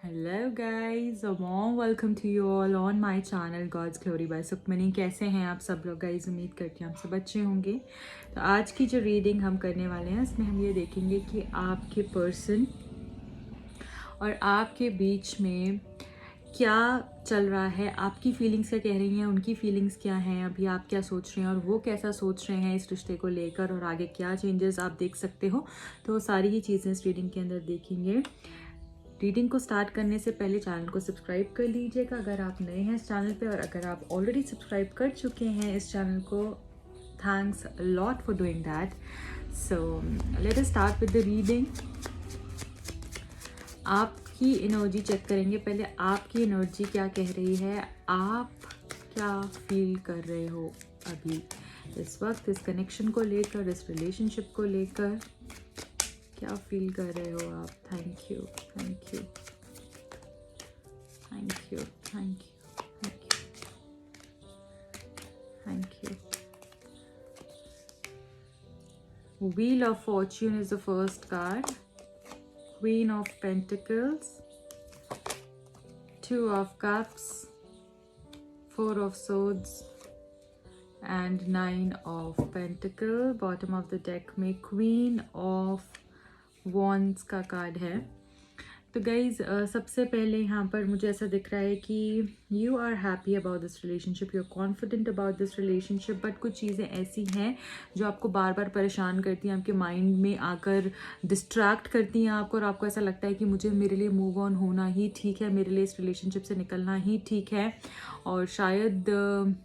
Hello guys, a warm welcome to you all on my channel God's glory by Sukhmani. कैसे हैं आप सब लोग गाइस? उम्मीद करती हूँ आप सब अच्छे होंगे। तो आज की जो रीडिंग हम करने वाले हैं उसमें हम ये देखेंगे कि आपके पर्सन और आपके बीच में क्या चल रहा है, आपकी फीलिंग्स क्या कह रही हैं, उनकी फीलिंग्स क्या हैं, अभी आप क्या सोच रहे हैं और वो कैसा सोच रहे हैं इस रिश्ते को लेकर, और आगे क्या चेंजेस आप देख सकते हो। तो वो सारी ही चीज़ें इस रीडिंग के अंदर देखेंगे। रीडिंग को स्टार्ट करने से पहले चैनल को सब्सक्राइब कर लीजिएगा अगर आप नए हैं इस चैनल पे, और अगर आप ऑलरेडी सब्सक्राइब कर चुके हैं इस चैनल को, thanks lot for doing that. So let us start with the reading. आपकी एनर्जी चेक करेंगे पहले। आपकी एनर्जी क्या कह रही है, आप क्या फील कर रहे हो अभी इस वक्त, इस कनेक्शन को लेकर, इस रिलेशनशिप को लेकर क्या फील कर रहे हो आप। Thank you, thank you, thank you, thank you, thank you, thank you. Wheel of Fortune is the first card. Queen of Pentacles, Two of Cups, Four of Swords and Nine of Pentacles. Bottom of the deck में Queen of Wands का card है। तो guys सबसे पहले यहाँ पर मुझे ऐसा दिख रहा है कि you are happy about this relationship, you are confident about this relationship, but कुछ चीज़ें ऐसी हैं जो आपको बार बार परेशान करती हैं, आपके माइंड में आकर डिस्ट्रैक्ट करती हैं आपको, और आपको ऐसा लगता है कि मुझे मेरे लिए मूव ऑन होना ही ठीक है, मेरे लिए इस रिलेशनशिप से निकलना ही ठीक है, और शायद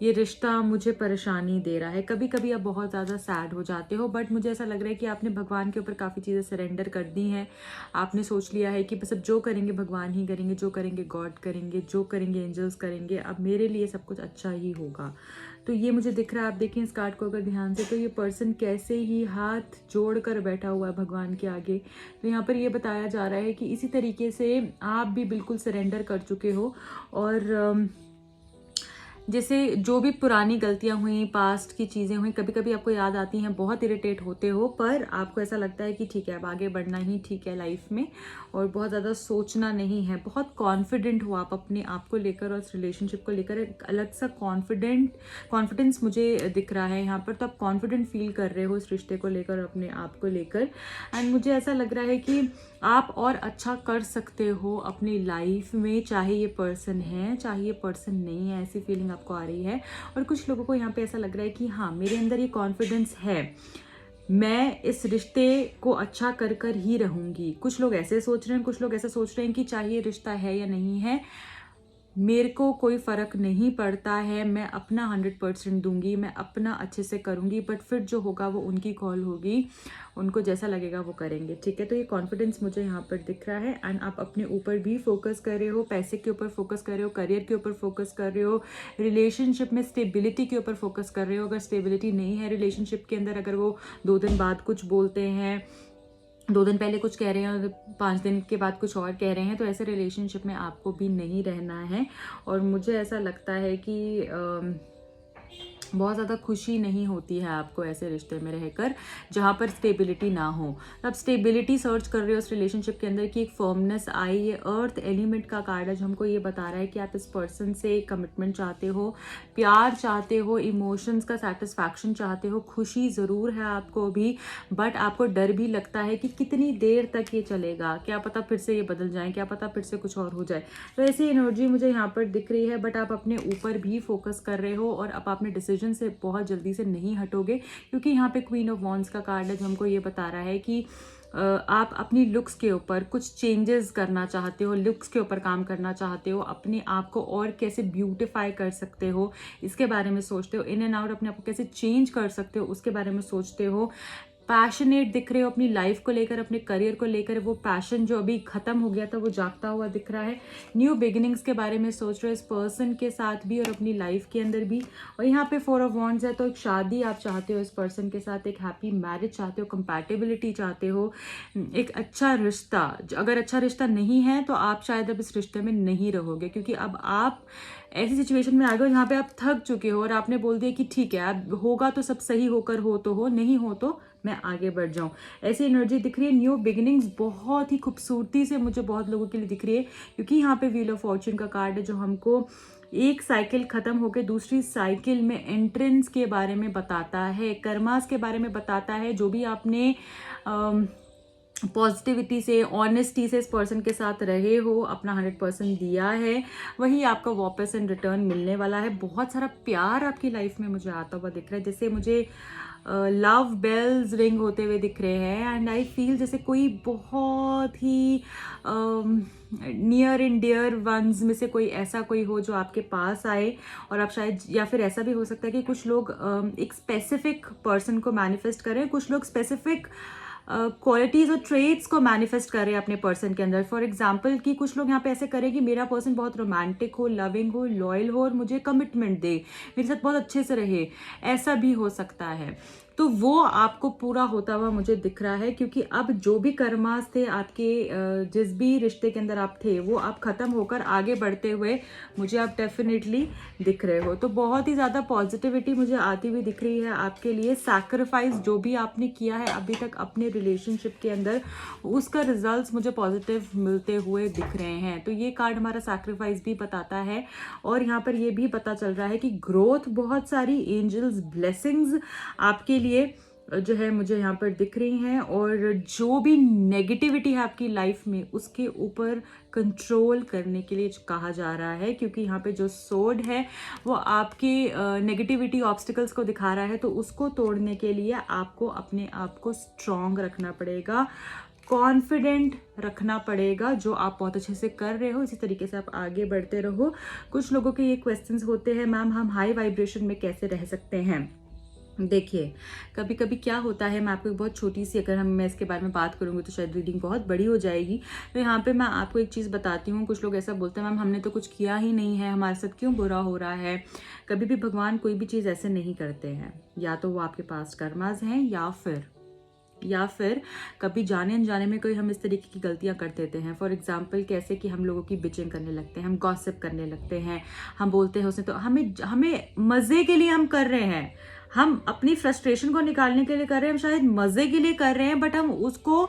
ये रिश्ता मुझे परेशानी दे रहा है। कभी कभी आप बहुत ज़्यादा सैड हो जाते हो, बट मुझे ऐसा लग रहा है कि आपने भगवान के ऊपर काफ़ी चीज़ें सरेंडर कर दी हैं। आपने सोच लिया है कि बस अब जो करेंगे भगवान ही करेंगे, जो करेंगे गॉड करेंगे, जो करेंगे एंजल्स करेंगे, अब मेरे लिए सब कुछ अच्छा ही होगा। तो ये मुझे दिख रहा है। आप देखें इस कार्ड को अगर ध्यान से, तो ये पर्सन कैसे ही हाथ जोड़ कर बैठा हुआ है भगवान के आगे। तो यहाँ पर ये बताया जा रहा है कि इसी तरीके से आप भी बिल्कुल सरेंडर कर चुके हो, और जैसे जो भी पुरानी गलतियां हुई, पास्ट की चीज़ें हुई, कभी कभी आपको याद आती हैं, बहुत इरिटेट होते हो, पर आपको ऐसा लगता है कि ठीक है अब आगे बढ़ना ही ठीक है लाइफ में, और बहुत ज़्यादा सोचना नहीं है। बहुत कॉन्फिडेंट हो आप अपने आप को लेकर और इस रिलेशनशिप को लेकर। एक अलग सा कॉन्फिडेंस मुझे दिख रहा है यहाँ पर। तो आप कॉन्फिडेंट फील कर रहे हो इस रिश्ते को लेकर, अपने आप को लेकर, एंड मुझे ऐसा लग रहा है कि आप और अच्छा कर सकते हो अपनी लाइफ में, चाहे ये पर्सन है चाहे ये पर्सन नहीं है, ऐसी फीलिंग आपको आ रही है। और कुछ लोगों को यहाँ पे ऐसा लग रहा है कि हाँ, मेरे अंदर ये कॉन्फिडेंस है, मैं इस रिश्ते को अच्छा कर कर ही रहूंगी। कुछ लोग ऐसे सोच रहे हैं, कुछ लोग ऐसा सोच रहे हैं कि चाहे ये रिश्ता है या नहीं है, मेरे को कोई फ़र्क नहीं पड़ता है, मैं अपना 100% दूंगी, मैं अपना अच्छे से करूंगी, बट फिर जो होगा वो उनकी कॉल होगी, उनको जैसा लगेगा वो करेंगे। ठीक है, तो ये कॉन्फिडेंस मुझे यहाँ पर दिख रहा है। एंड आप अपने ऊपर भी फोकस कर रहे हो, पैसे के ऊपर फोकस कर रहे हो, करियर के ऊपर फोकस कर रहे हो, रिलेशनशिप में स्टेबिलिटी के ऊपर फोकस कर रहे हो। अगर स्टेबिलिटी नहीं है रिलेशनशिप के अंदर, अगर वो 2 दिन बाद कुछ बोलते हैं, 2 दिन पहले कुछ कह रहे हैं और 5 दिन के बाद कुछ और कह रहे हैं, तो ऐसे रिलेशनशिप में आपको भी नहीं रहना है। और मुझे ऐसा लगता है कि बहुत ज़्यादा खुशी नहीं होती है आपको ऐसे रिश्ते में रहकर जहाँ पर स्टेबिलिटी ना हो। अब स्टेबिलिटी सर्च कर रहे हो इस रिलेशनशिप के अंदर की एक फर्मनेस आई। ये अर्थ एलिमेंट का कार्ड है जो हमको ये बता रहा है कि आप इस पर्सन से कमिटमेंट चाहते हो, प्यार चाहते हो, इमोशंस का सेटिस्फैक्शन चाहते हो, खुशी ज़रूर है आपको भी, बट आपको डर भी लगता है कि कितनी देर तक ये चलेगा, क्या पता फिर से ये बदल जाए, क्या पता फिर से कुछ और हो जाए। तो ऐसी एनर्जी मुझे यहाँ पर दिख रही है, बट आप अपने ऊपर भी फोकस कर रहे हो, और अब आपने डिसीजन से बहुत जल्दी से नहीं हटोगे, क्योंकि यहाँ पे क्वीन ऑफ वॉन्ड्स का कार्ड है जो हमको ये बता रहा है कि आप अपनी लुक्स के ऊपर कुछ चेंजेस करना चाहते हो, लुक्स के ऊपर काम करना चाहते हो, अपने आप को और कैसे ब्यूटिफाई कर सकते हो इसके बारे में सोचते हो, इन एंड आउट अपने आप को कैसे चेंज कर सकते हो उसके बारे में सोचते हो। पैशनेट दिख रहे हो अपनी लाइफ को लेकर, अपने करियर को लेकर। वो पैशन जो अभी खत्म हो गया था वो जागता हुआ दिख रहा है। न्यू बिगिनिंग्स के बारे में सोच रहे हो इस पर्सन के साथ भी और अपनी लाइफ के अंदर भी। और यहाँ पे 4 ऑफ वॉन्ड्स है, तो एक शादी आप चाहते हो इस पर्सन के साथ, एक हैप्पी मैरिज चाहते हो, कंपैटिबिलिटी चाहते हो, एक अच्छा रिश्ता। अगर अच्छा रिश्ता नहीं है तो आप शायद अब इस रिश्ते में नहीं रहोगे, क्योंकि अब आप ऐसी सिचुएशन में आ गए हो जहाँ पे आप थक चुके हो, और आपने बोल दिया कि ठीक है अब होगा तो सब सही होकर हो, तो हो, नहीं हो तो मैं आगे बढ़ जाऊं, ऐसी एनर्जी दिख रही है। न्यू बिगिनिंग्स बहुत ही खूबसूरती से मुझे बहुत लोगों के लिए दिख रही है, क्योंकि यहाँ पे व्हील ऑफ फॉर्च्यून का कार्ड है जो हमको एक साइकिल खत्म होकर दूसरी साइकिल में एंट्रेंस के बारे में बताता है, कर्मास के बारे में बताता है। जो भी आपने पॉजिटिविटी से, ऑनेस्टी से इस पर्सन के साथ रहे हो, अपना 100% दिया है, वही आपका वापस इन रिटर्न मिलने वाला है। बहुत सारा प्यार आपकी लाइफ में मुझे आता हुआ दिख रहा है, जैसे मुझे लव बेल्स रिंग होते हुए दिख रहे हैं। एंड आई फील जैसे कोई बहुत ही नियर एंड डियर वंस में से कोई ऐसा कोई हो जो आपके पास आए, और आप शायद, या फिर ऐसा भी हो सकता है कि कुछ लोग एक स्पेसिफिक पर्सन को मैनिफेस्ट करें, कुछ लोग स्पेसिफिक क्वालिटीज और ट्रेट्स को मैनिफेस्ट कर रहे हैं अपने पर्सन के अंदर। फॉर एग्जाम्पल कि कुछ लोग यहाँ पे ऐसे करें कि मेरा पर्सन बहुत रोमांटिक हो, लविंग हो, लॉयल हो और मुझे कमिटमेंट दे, मेरे साथ बहुत अच्छे से रहे, ऐसा भी हो सकता है। तो वो आपको पूरा होता हुआ मुझे दिख रहा है, क्योंकि अब जो भी कर्मास थे आपके, जिस भी रिश्ते के अंदर आप थे, वो आप खत्म होकर आगे बढ़ते हुए मुझे आप डेफिनेटली दिख रहे हो। तो बहुत ही ज़्यादा पॉजिटिविटी मुझे आती हुई दिख रही है आपके लिए। सैक्रिफाइस जो भी आपने किया है अभी तक अपने रिलेशनशिप के अंदर, उसका रिजल्ट्स मुझे पॉजिटिव मिलते हुए दिख रहे हैं। तो ये कार्ड हमारा सैक्रिफाइस भी बताता है, और यहाँ पर ये भी पता चल रहा है कि ग्रोथ, बहुत सारी एंजल्स ब्लेसिंग्स आपके लिए जो है मुझे यहाँ पर दिख रही हैं। और जो भी नेगेटिविटी है आपकी लाइफ में, उसके ऊपर कंट्रोल करने के लिए कहा जा रहा है, क्योंकि यहाँ पे जो सोर्ड है वो आपके नेगेटिविटी ऑब्स्टिकल्स को दिखा रहा है। तो उसको तोड़ने के लिए आपको अपने आप को स्ट्रॉन्ग रखना पड़ेगा, कॉन्फिडेंट रखना पड़ेगा, जो आप बहुत अच्छे से कर रहे हो। इसी तरीके से आप आगे बढ़ते रहो। कुछ लोगों के ये क्वेश्चंस होते हैं, मैम हम हाई वाइब्रेशन में कैसे रह सकते हैं। देखिए, कभी कभी क्या होता है, मैं आपको एक बहुत छोटी सी, अगर मैं इसके बारे में बात करूंगी तो शायद रीडिंग बहुत बड़ी हो जाएगी। तो यहाँ पे मैं आपको एक चीज़ बताती हूँ। कुछ लोग ऐसा बोलते हैं, मैम हमने तो कुछ किया ही नहीं है, हमारे साथ क्यों बुरा हो रहा है। कभी भी भगवान कोई भी चीज़ ऐसे नहीं करते हैं, या तो वो आपके पास कर्मास हैं, या फिर कभी जाने अनजाने में कोई हम इस तरीके की गलतियां कर देते हैं। फॉर एग्जाम्पल कैसे कि हम लोगों की बिचिंग करने लगते हैं, हम गॉसिप करने लगते हैं, हम बोलते हैं उसने तो हमें मज़े के लिए हम कर रहे हैं, हम अपनी फ्रस्ट्रेशन को निकालने के लिए कर रहे हैं, हम शायद मज़े के लिए कर रहे हैं, बट हम उसको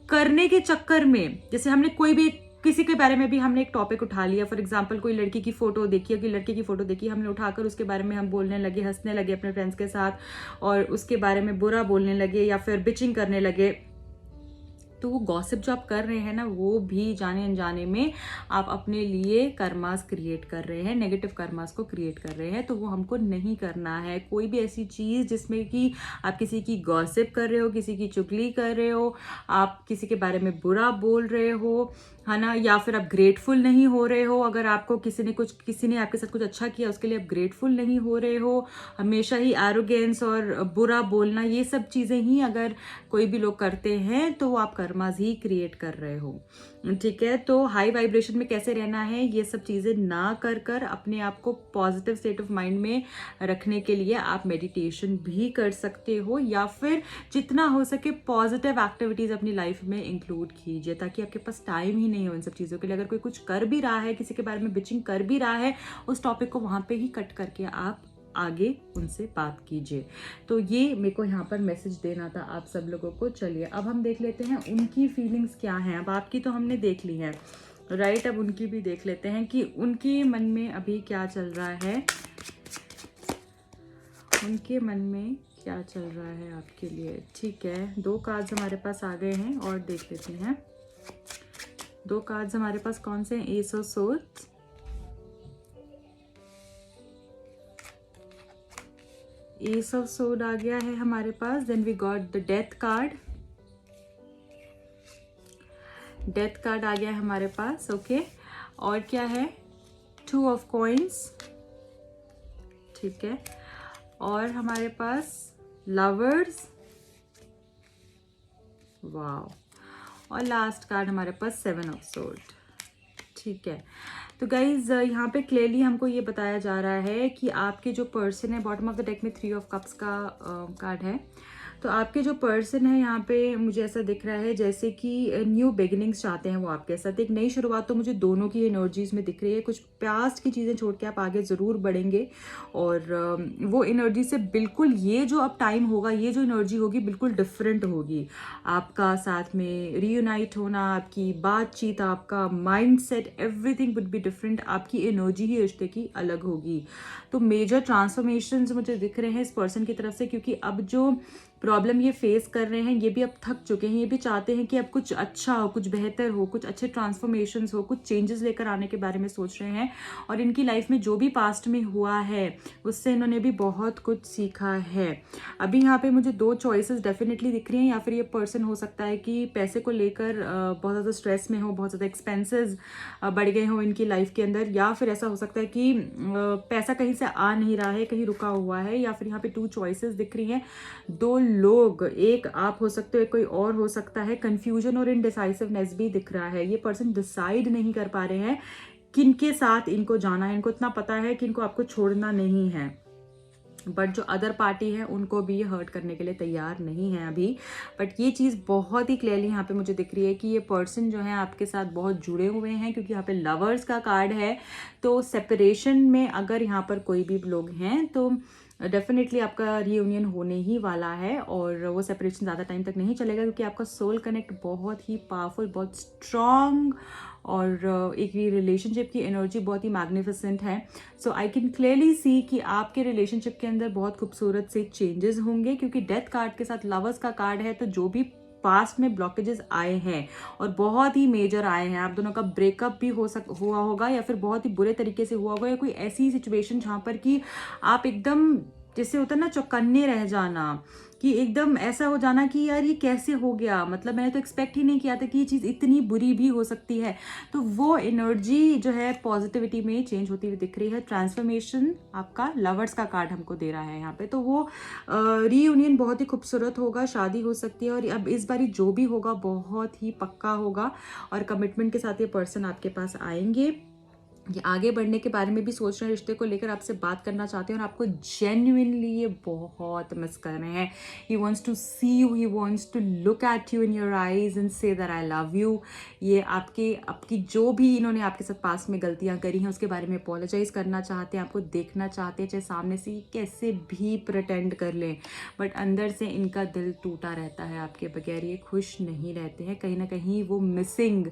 करने के चक्कर में, जैसे हमने कोई भी किसी के बारे में भी हमने एक टॉपिक उठा लिया, फॉर एग्जांपल कोई लड़की की फोटो देखी है, कि लड़के की फोटो देखी, हमने उठाकर उसके बारे में हम बोलने लगे, हंसने लगे अपने फ्रेंड्स के साथ, और उसके बारे में बुरा बोलने लगे या फिर बिचिंग करने लगे। तो वो गॉसिप जो आप कर रहे हैं ना, वो भी जाने अनजाने में आप अपने लिए कर्मास क्रिएट कर रहे हैं, नेगेटिव कर्मास को क्रिएट कर रहे हैं। तो वो हमको नहीं करना है। कोई भी ऐसी चीज़ जिसमें कि आप किसी की गॉसिप कर रहे हो, किसी की चुगली कर रहे हो, आप किसी के बारे में बुरा बोल रहे हो, है ना, या फिर आप ग्रेटफुल नहीं हो रहे हो, अगर आपको किसी ने आपके साथ कुछ अच्छा किया उसके लिए आप ग्रेटफुल नहीं हो रहे हो, हमेशा ही एरोगेंस और बुरा बोलना, ये सब चीज़ें ही अगर कोई भी लोग करते हैं तो वो आप कर्मास ही क्रिएट कर रहे हो। ठीक है, तो हाई वाइब्रेशन में कैसे रहना है, ये सब चीज़ें ना कर अपने आप को पॉजिटिव स्टेट ऑफ माइंड में रखने के लिए आप मेडिटेशन भी कर सकते हो, या फिर जितना हो सके पॉजिटिव एक्टिविटीज़ अपनी लाइफ में इंक्लूड कीजिए, ताकि आपके पास टाइम ही नहीं हो इन सब चीज़ों के लिए। अगर कोई कुछ कर भी रहा है, किसी के बारे में बिचिंग कर भी रहा है, उस टॉपिक को वहाँ पे ही कट करके आप आगे उनसे बात कीजिए। तो ये मेरे को यहाँ पर मैसेज देना था आप सब लोगों को। चलिए अब हम देख लेते हैं उनकी फीलिंग्स क्या हैं। अब आपकी तो हमने देख ली है, राइट, अब उनकी भी देख लेते हैं कि उनके मन में अभी क्या चल रहा है, उनके मन में क्या चल रहा है आपके लिए। ठीक है, 2 कार्ड्स हमारे पास आ गए हैं और देख लेते हैं। 2 कार्ड्स हमारे पास कौन से हैं, ace of swords, ace of sword आ गया है हमारे पास। Then we got the death card, death card आ गया है हमारे पास। ओके, और क्या है, 2 ऑफ कॉइन्स, ठीक है, और हमारे पास लवर्स, वाओ, और लास्ट कार्ड हमारे पास 7 ऑफ सोर्ड। ठीक है, तो गाइज यहाँ पे क्लियरली हमको ये बताया जा रहा है कि आपके जो पर्सन है, बॉटम ऑफ द डेक में 3 ऑफ कप्स का कार्ड है। तो आपके जो पर्सन है यहाँ पे मुझे ऐसा दिख रहा है जैसे कि न्यू बिगिनिंग्स चाहते हैं वो आपके साथ, एक नई शुरुआत तो मुझे दोनों की एनर्जीज में दिख रही है। कुछ पास्ट की चीज़ें छोड़ के आप आगे ज़रूर बढ़ेंगे और वो एनर्जी से बिल्कुल ये जो अब टाइम होगा, ये जो एनर्जी होगी बिल्कुल डिफरेंट होगी। आपका साथ में रीयूनाइट होना, आपकी बातचीत, आपका mind set, everything would be different. आपकी एनर्जी ही रिश्ते की अलग होगी। तो मेजर ट्रांसफॉर्मेशंस मुझे दिख रहे हैं इस पर्सन की तरफ से, क्योंकि अब जो प्रॉब्लम ये फेस कर रहे हैं ये भी अब थक चुके हैं। ये भी चाहते हैं कि अब कुछ अच्छा हो, कुछ बेहतर हो, कुछ अच्छे ट्रांसफॉर्मेशंस हो, कुछ चेंजेस लेकर आने के बारे में सोच रहे हैं। और इनकी लाइफ में जो भी पास्ट में हुआ है उससे इन्होंने भी बहुत कुछ सीखा है। अभी यहाँ पे मुझे दो चॉइसेस डेफिनेटली दिख रही हैं। या फिर ये पर्सन हो सकता है कि पैसे को लेकर बहुत ज़्यादा स्ट्रेस में हो, बहुत ज़्यादा एक्सपेंसेस बढ़ गए हो इनकी लाइफ के अंदर, या फिर ऐसा हो सकता है कि पैसा कहीं से आ नहीं रहा है, कहीं रुका हुआ है। या फिर यहाँ पे टू चॉइसेस दिख रही हैं, दो लोग, एक आप हो सकते हो, एक कोई और हो सकता है। कंफ्यूजन और इनडिसाइसिवनेस भी दिख रहा है। ये पर्सन डिसाइड नहीं कर पा रहे हैं किनके साथ इनको जाना है। इनको इतना पता है कि इनको आपको छोड़ना नहीं है, बट जो अदर पार्टी है उनको भी ये हर्ट करने के लिए तैयार नहीं है अभी। बट ये चीज़ बहुत ही क्लियरली यहाँ पे मुझे दिख रही है कि ये पर्सन जो है आपके साथ बहुत जुड़े हुए हैं, क्योंकि यहाँ पे लवर्स का कार्ड है। तो सेपरेशन में अगर यहाँ पर कोई भी लोग हैं तो डेफिनेटली आपका रियूनियन होने ही वाला है, और वो सेपरेशन ज़्यादा टाइम तक नहीं चलेगा, क्योंकि आपका सोल कनेक्ट बहुत ही पावरफुल, बहुत स्ट्रॉन्ग, और एक ये रिलेशनशिप की एनर्जी बहुत ही मैग्निफिसेंट है। सो आई कैन क्लियरली सी कि आपके रिलेशनशिप के अंदर बहुत खूबसूरत से चेंजेस होंगे, क्योंकि डेथ कार्ड के साथ लवर्स का कार्ड है। तो जो भी पास्ट में ब्लॉकेजेस आए हैं और बहुत ही मेजर आए हैं, आप दोनों का ब्रेकअप भी हुआ होगा, या फिर बहुत ही बुरे तरीके से हुआ होगा, या कोई ऐसी सिचुएशन जहाँ पर कि आप एकदम, जैसे होता है ना चौकन्ने रह जाना, कि एकदम ऐसा हो जाना कि यार ये कैसे हो गया, मतलब मैंने तो एक्सपेक्ट ही नहीं किया था कि ये चीज़ इतनी बुरी भी हो सकती है। तो वो एनर्जी जो है पॉजिटिविटी में चेंज होती हुई दिख रही है। ट्रांसफॉर्मेशन आपका लवर्स का कार्ड हमको दे रहा है यहाँ पे। तो वो रीयूनियन बहुत ही खूबसूरत होगा, शादी हो सकती है, और अब इस बारी जो भी होगा बहुत ही पक्का होगा, और कमिटमेंट के साथ ये पर्सन आपके पास आएंगे। ये आगे बढ़ने के बारे में भी सोच रहे हैं, रिश्ते को लेकर आपसे बात करना चाहते हैं, और आपको जेन्युइनली ये बहुत मिस कर रहे हैं। He wants to see you, he wants to look at you in your eyes and say that I love you. ये आपकी जो भी इन्होंने आपके साथ पास में गलतियां करी हैं उसके बारे में अपोलोजाइज करना चाहते हैं, आपको देखना चाहते हैं, चाहे सामने से कैसे भी प्रिटेंड कर लें, बट अंदर से इनका दिल टूटा रहता है आपके बगैर। ये खुश नहीं रहते हैं, कहीं ना कहीं वो मिसिंग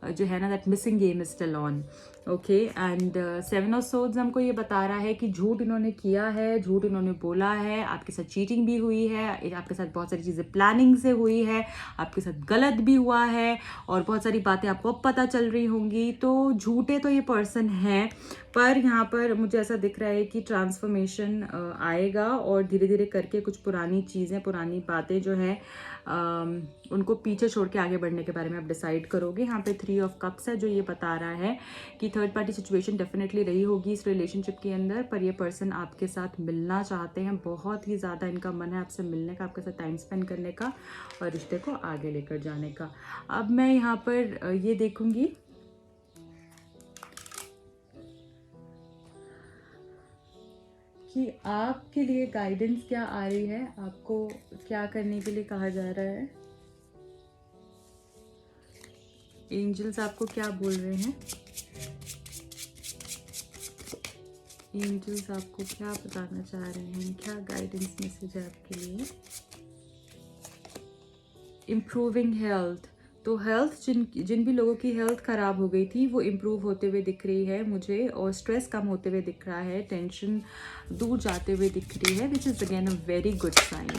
जो है ना, that missing game is still on. Okay, and seven of swords हमको ये बता रहा है कि झूठ इन्होंने किया है, झूठ इन्होंने बोला है, आपके साथ चीटिंग भी हुई है, आपके साथ बहुत सारी चीज़ें प्लानिंग से हुई है, आपके साथ गलत भी हुआ है, और बहुत सारी बातें आपको अब पता चल रही होंगी। तो झूठे तो ये पर्सन है, पर यहाँ पर मुझे ऐसा दिख रहा है कि ट्रांसफॉर्मेशन आएगा, और धीरे धीरे करके कुछ पुरानी चीज़ें, पुरानी बातें जो है उनको पीछे छोड़ के आगे बढ़ने के बारे में आप डिसाइड करोगे। यहाँ पे 3 ऑफ कप्स है जो ये बता रहा है कि थर्ड पार्टी सिचुएशन डेफिनेटली रही होगी इस रिलेशनशिप के अंदर, पर ये पर्सन आपके साथ मिलना चाहते हैं, बहुत ही ज़्यादा इनका मन है आपसे मिलने का, आपके साथ टाइम स्पेंड करने का, और रिश्ते को आगे लेकर जाने का। अब मैं यहाँ पर ये देखूंगी कि आपके लिए गाइडेंस क्या आ रही है, आपको क्या करने के लिए कहा जा रहा है। एंजल्स आपको क्या बोल रहे हैं, एंजल्स आपको क्या बताना चाह रहे हैं, क्या गाइडेंस मैसेज है आपके लिए। इम्प्रूविंग हेल्थ, तो हेल्थ जिन भी लोगों की हेल्थ ख़राब हो गई थी वो इम्प्रूव होते हुए दिख रही है मुझे, और स्ट्रेस कम होते हुए दिख रहा है, टेंशन दूर जाते हुए दिख रही है, which is again a very good sign.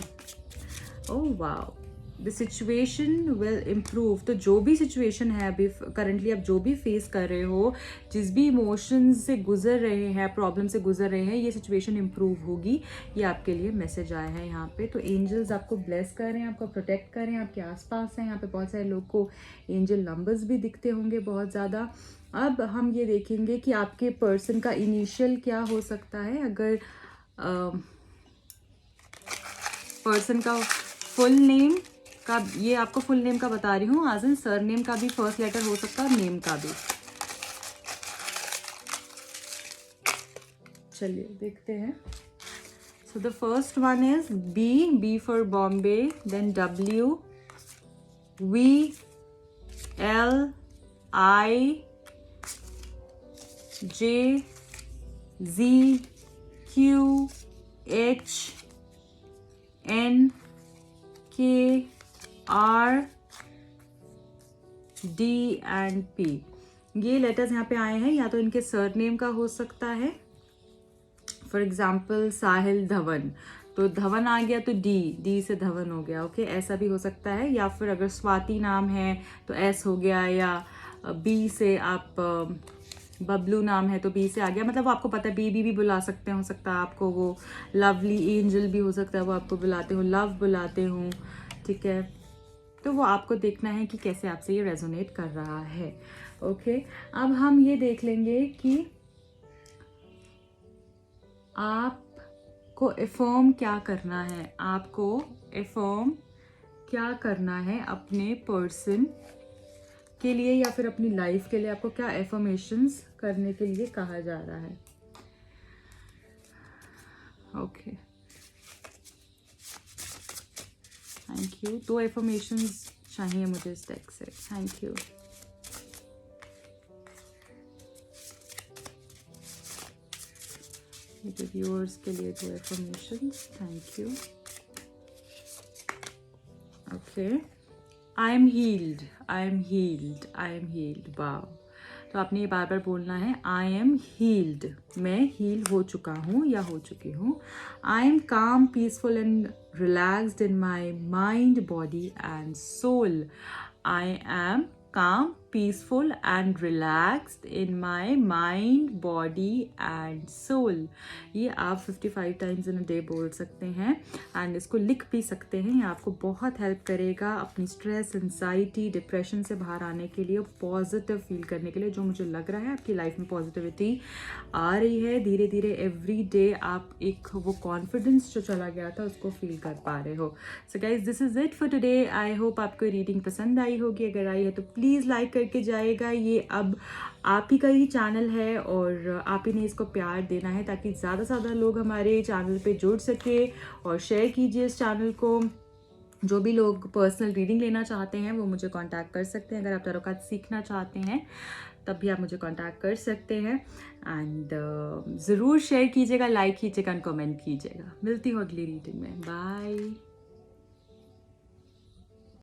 Oh wow, the situation will improve. तो जो भी सिचुएशन है अभी करंटली आप जो भी फेस कर रहे हो, जिस भी इमोशंस से गुजर रहे हैं, प्रॉब्लम से गुजर रहे हैं, ये सिचुएशन इम्प्रूव होगी, ये आपके लिए मैसेज आया है यहाँ पे। तो एंजल्स आपको ब्लेस कर रहे हैं, आपको प्रोटेक्ट कर रहे हैं, आपके आसपास हैं। यहाँ पे बहुत सारे लोग को एंजल नंबर्स भी दिखते होंगे बहुत ज़्यादा। अब हम ये देखेंगे कि आपके पर्सन का इनिशियल क्या हो सकता है। अगर पर्सन का फुल नेम का, ये आपको फुल नेम का बता रही हूँ, आज इन सर नेम का भी फर्स्ट लेटर हो सकता है, और नेम का भी। चलिए देखते हैं। So the first one is B. B for Bombay. Then W. V. L. I. J. Z. Q. H. N. K. R. D and P. ये लेटर्स यहाँ पे आए हैं, या तो इनके सरनेम का हो सकता है. फॉर एग्जाम्पल साहिल धवन, तो धवन आ गया तो डी से धवन हो गया. ओके, ऐसा भी हो सकता है. या फिर अगर स्वाति नाम है तो एस हो गया, या बी से आप बबलू नाम है तो बी से आ गया. मतलब आपको पता है, बीबी भी बुला सकते हैं, हो सकता है आपको वो लवली एंजल भी हो सकता है वो आपको बुलाते हो, लव बुलाते हो. ठीक है, तो वो आपको देखना है कि कैसे आपसे ये रेजोनेट कर रहा है. ओके, अब हम ये देख लेंगे कि आपको एफर्म क्या करना है. आपको एफर्म क्या करना है अपने पर्सन के लिए या फिर अपनी लाइफ के लिए. आपको क्या एफर्मेशंस करने के लिए कहा जा रहा है. Okay, thank you. 2 एफर्मेशंस चाहिए मुझे इस टेक्स्ट से. Thank you. मेरे व्यूअर्स के लिए 2 affirmations. Thank you. Okay, I am healed, I am healed, I am healed. Wow. तो आपने ये बार बार बोलना है. आई एम हील्ड, मैं हील हो चुका हूँ या हो चुकी हूँ. I am calm, peaceful and relaxed in my mind, body and soul. I am calm, peaceful and relaxed in my mind, body and soul. ये आप 55 टाइम्स इन अ डे बोल सकते हैं एंड इसको लिख भी सकते हैं. ये आपको बहुत हेल्प करेगा अपनी स्ट्रेस, एंजाइटी, डिप्रेशन से बाहर आने के लिए, पॉजिटिव फील करने के लिए. जो मुझे लग रहा है आपकी लाइफ में पॉजिटिविटी आ रही है धीरे धीरे. एवरी डे आप एक वो कॉन्फिडेंस जो चला गया था उसको फील कर पा रहे हो. So guys, this is it for today. I hope आपको रीडिंग पसंद आई होगी. अगर आई है तो प्लीज़ लाइक करके जाएगा. ये अब आप ही का ही चैनल है और आप ही ने इसको प्यार देना है ताकि ज़्यादा से ज़्यादा लोग हमारे चैनल पे जुड़ सके. और शेयर कीजिए इस चैनल को. जो भी लोग पर्सनल रीडिंग लेना चाहते हैं वो मुझे कांटेक्ट कर सकते हैं. अगर आप टैरो कार्ड सीखना चाहते हैं तब भी आप मुझे कांटेक्ट कर सकते हैं. एंड ज़रूर शेयर कीजिएगा, लाइक कीजिएगा, कमेंट कीजिएगा. मिलती हूँ अगली रीडिंग में. बाय.